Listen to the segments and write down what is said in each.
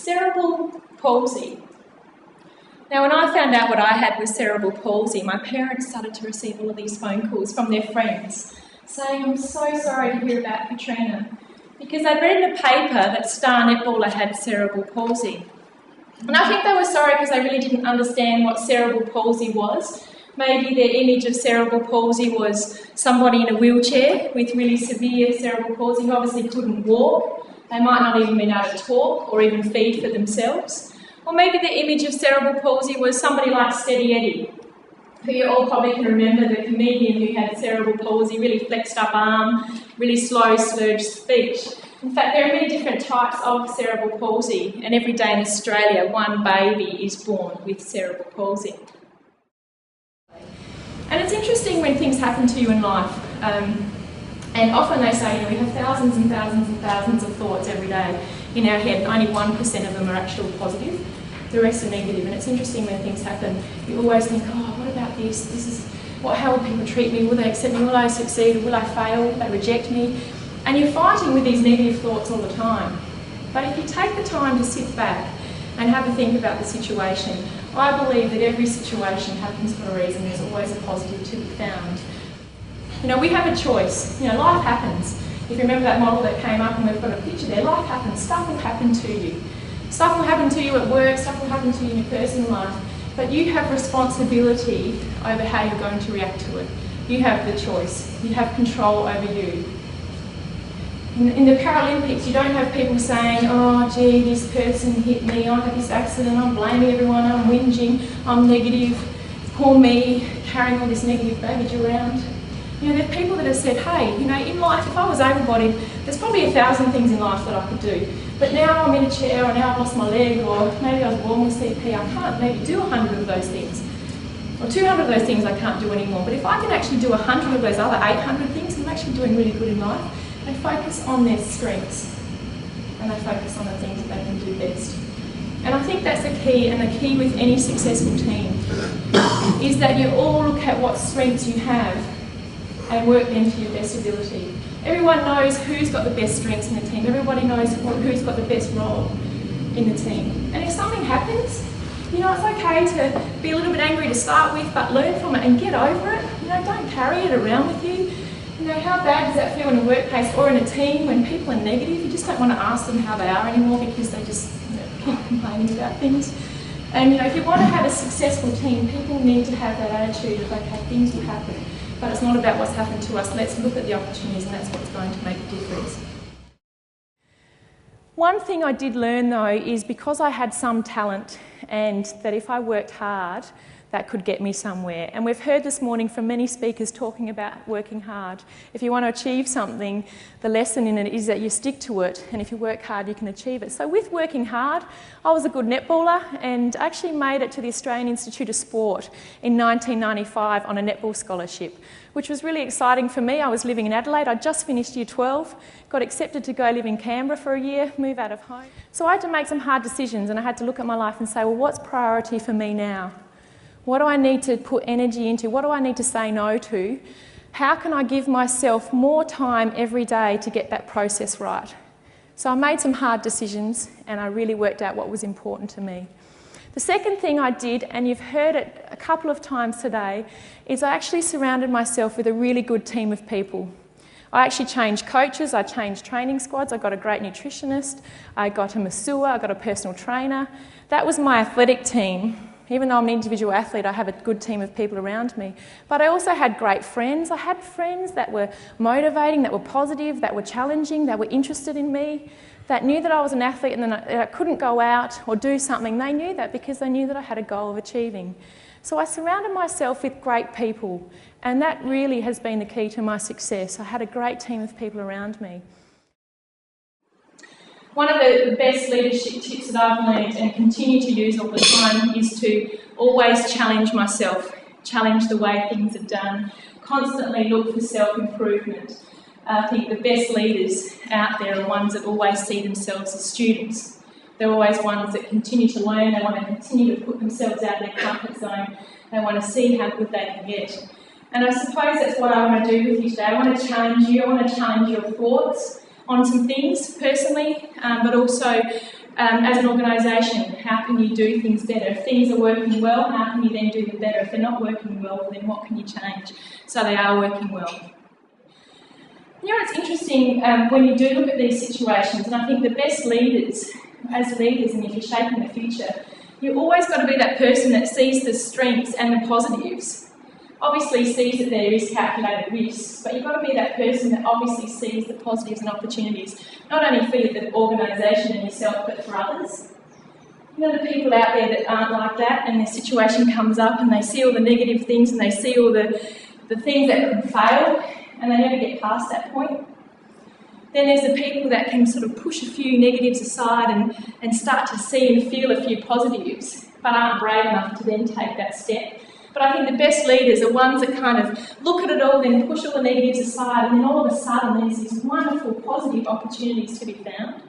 Cerebral palsy. Now, when I found out what I had was cerebral palsy, my parents started to receive all of these phone calls from their friends saying, "I'm so sorry to hear about Katrina," because they'd read in the paper that star netballer had cerebral palsy. And I think they were sorry because they really didn't understand what cerebral palsy was. Maybe their image of cerebral palsy was somebody in a wheelchair with really severe cerebral palsy who obviously couldn't walk. They might not even be able to talk or even feed for themselves. Or maybe the image of cerebral palsy was somebody like Steady Eddie, who you all probably can remember, the comedian who had cerebral palsy, really flexed up arm, really slow, slurred speech. In fact, there are many different types of cerebral palsy, and every day in Australia, one baby is born with cerebral palsy. And it's interesting when things happen to you in life, and often they say, we have thousands and thousands and thousands of thoughts every day in our head, and only 1% of them are actually positive. The rest are negative, and it's interesting when things happen, you always think, oh, what about this? How will people treat me? Will they accept me? Will I succeed? Will I fail? Will they reject me? And you're fighting with these negative thoughts all the time. But if you take the time to sit back and have a think about the situation, I believe that every situation happens for a reason. There's always a positive to be found. We have a choice. Life happens. If you remember that model that came up and we've got a picture there, life happens. Stuff will happen to you. Stuff will happen to you at work, stuff will happen to you in your personal life, but you have responsibility over how you're going to react to it. You have the choice. You have control over you. In the Paralympics, you don't have people saying, oh, gee, this person hit me, I had this accident, I'm blaming everyone, I'm whinging, I'm negative, poor me, carrying all this negative baggage around. There are people that have said, hey, in life, if I was able-bodied, there's probably 1,000 things in life that I could do. But now I'm in a chair, or now I've lost my leg, or maybe I was born with CP, I can't maybe do 100 of those things. Or 200 of those things I can't do anymore. But if I can actually do 100 of those other 800 things, I'm actually doing really good in life. They focus on their strengths, and they focus on the things that they can do best. And I think that's the key, and the key with any successful team, is that you all look at what strengths you have and work them to your best ability. Everyone knows who's got the best strengths in the team. Everybody knows who's got the best role in the team. And if something happens, it's okay to be a little bit angry to start with, but learn from it and get over it. Don't carry it around with you. How bad does that feel in a workplace or in a team when people are negative? You just don't want to ask them how they are anymore because they just keep complaining about things. And if you want to have a successful team, people need to have that attitude of, okay, things will happen. But it's not about what's happened to us. Let's look at the opportunities, and that's what's going to make a difference. One thing I did learn, though, is because I had some talent and that if I worked hard, that could get me somewhere. And we've heard this morning from many speakers talking about working hard. If you want to achieve something, the lesson in it is that you stick to it, and if you work hard, you can achieve it. So with working hard, I was a good netballer and actually made it to the Australian Institute of Sport in 1995 on a netball scholarship, which was really exciting for me. I was living in Adelaide. I'd just finished Year 12, got accepted to go live in Canberra for a year, move out of home. So I had to make some hard decisions, and I had to look at my life and say, well, what's priority for me now? What do I need to put energy into? What do I need to say no to? How can I give myself more time every day to get that process right? So I made some hard decisions, and I really worked out what was important to me. The second thing I did, and you've heard it a couple of times today, is I actually surrounded myself with a really good team of people. I actually changed coaches, I changed training squads, I got a great nutritionist, I got a masseur, I got a personal trainer. That was my athletic team. Even though I'm an individual athlete, I have a good team of people around me. But I also had great friends. I had friends that were motivating, that were positive, that were challenging, that were interested in me, that knew that I was an athlete and that I couldn't go out or do something. They knew that because they knew that I had a goal of achieving. So I surrounded myself with great people, and that really has been the key to my success. I had a great team of people around me. One of the best leadership tips that I've learned and continue to use all the time is to always challenge myself, challenge the way things are done, constantly look for self-improvement. I think the best leaders out there are ones that always see themselves as students. They're always ones that continue to learn, they want to continue to put themselves out of their comfort zone, they want to see how good they can get. And I suppose that's what I want to do with you today. I want to challenge you, I want to challenge your thoughts on some things personally, but also as an organisation, how can you do things better? If things are working well, how can you then do them better? If they're not working well, then what can you change so they are working well? You know, it's interesting when you do look at these situations, and I think the best leaders, as leaders, and if you're shaping the future, you've always got to be that person that sees the strengths and the positives. Obviously sees that there is calculated risks, but you've got to be that person that obviously sees the positives and opportunities, not only for the organisation and yourself, but for others. You know, the people out there that aren't like that, and their situation comes up and they see all the negative things and they see all the things that can fail, and they never get past that point. Then there's the people that can sort of push a few negatives aside and start to see and feel a few positives, but aren't brave enough to then take that step. But I think the best leaders are ones that kind of look at it all, then push all the negatives aside, and then all of a sudden there's these wonderful positive opportunities to be found.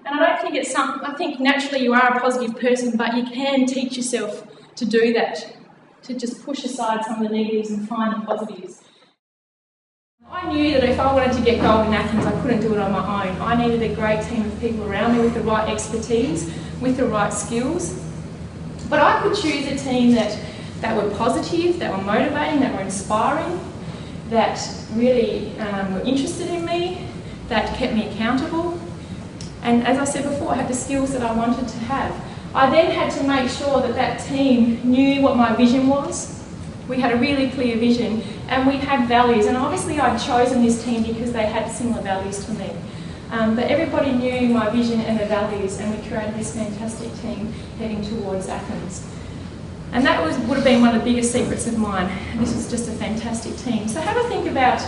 And I don't think it's something, I think naturally you are a positive person, but you can teach yourself to do that, to just push aside some of the negatives and find the positives. I knew that if I wanted to get gold in Athens, I couldn't do it on my own. I needed a great team of people around me with the right expertise, with the right skills. But I could choose a team that were positive, that were motivating, that were inspiring, that really were interested in me, that kept me accountable. And as I said before, I had the skills that I wanted to have. I then had to make sure that that team knew what my vision was. We had a really clear vision and we had values, and obviously I'd chosen this team because they had similar values to me. But everybody knew my vision and the values, and we created this fantastic team heading towards Athens. And that would have been one of the biggest secrets of mine. This was just a fantastic team. So have a think about,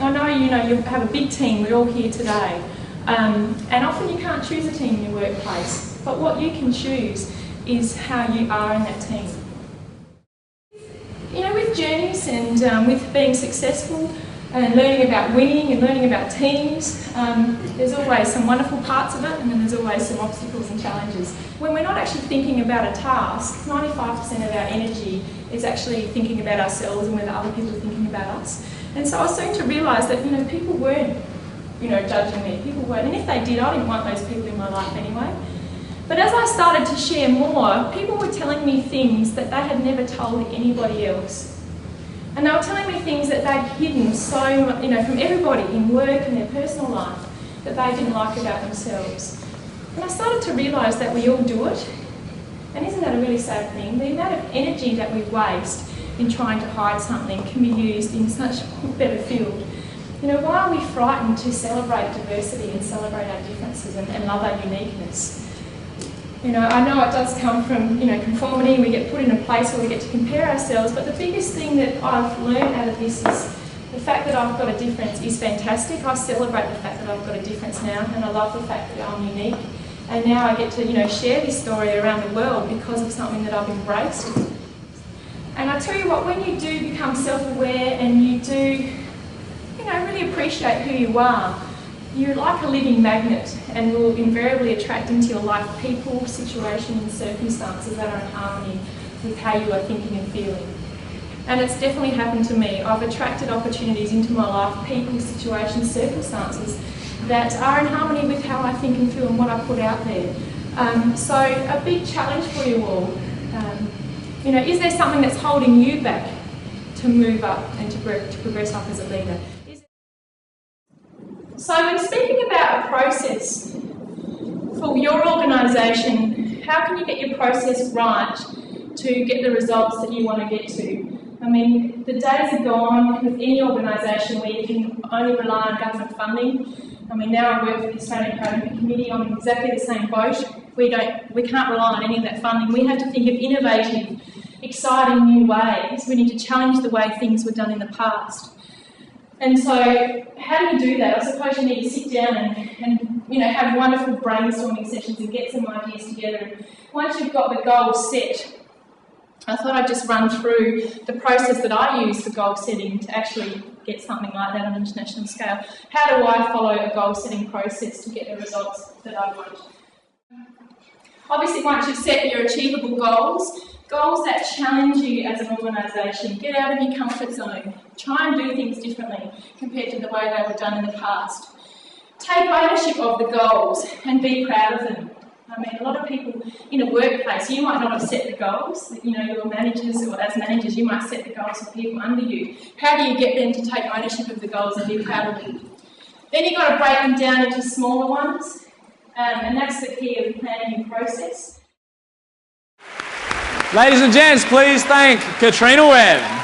I know you have a big team, we're all here today, and often you can't choose a team in your workplace, but what you can choose is how you are in that team. You know, with journeys and with being successful and learning about winning and learning about teams, there's always some wonderful parts of it, and then there's always some obstacles and challenges. When we're not actually thinking about a task, 95% of our energy is actually thinking about ourselves and whether other people are thinking about us. And so I was soon to realise that, people weren't, judging me. People weren't, and if they did, I didn't want those people in my life anyway. But as I started to share more, people were telling me things that they had never told anybody else. And they were telling me things that they'd hidden so much, from everybody in work and their personal life, that they didn't like about themselves. And I started to realise that we all do it. And isn't that a really sad thing? The amount of energy that we waste in trying to hide something can be used in such a better field. Why are we frightened to celebrate diversity and celebrate our differences and love our uniqueness? I know it does come from, conformity. We get put in a place where we get to compare ourselves, but the biggest thing that I've learned out of this is the fact that I've got a difference is fantastic. I celebrate the fact that I've got a difference now, and I love the fact that I'm unique. And now I get to, share this story around the world because of something that I've embraced. And I tell you what, when you do become self-aware and you do, really appreciate who you are, you're like a living magnet and will invariably attract into your life people, situations and circumstances that are in harmony with how you are thinking and feeling. And it's definitely happened to me. I've attracted opportunities into my life, people, situations, circumstances that are in harmony with how I think and feel and what I put out there. So a big challenge for you all. Is there something that's holding you back to move up and to progress up as a leader? So when speaking about a process for your organisation, how can you get your process right to get the results that you want to get to? The days are gone with any organisation where you can only rely on government funding. Now I work for the Australian Paralympic Committee, I'm in exactly the same boat. We can't rely on any of that funding. We have to think of innovative, exciting new ways. We need to challenge the way things were done in the past. And so, how do you do that? I suppose you need to sit down and have wonderful brainstorming sessions and get some ideas together. And once you've got the goals set, I thought I'd just run through the process that I use for goal setting to actually get something like that on an international scale. How do I follow a goal setting process to get the results that I want? Obviously, once you've set your achievable goals that challenge you as an organisation, get out of your comfort zone, try and do things differently compared to the way they were done in the past. Take ownership of the goals and be proud of them. I mean, a lot of people in a workplace, you might not have set the goals. You know, your managers, or as managers, you might set the goals for people under you. How do you get them to take ownership of the goals and be proud of them? Then you've got to break them down into smaller ones, and that's the key of the planning process. Ladies and gents, please thank Katrina Webb.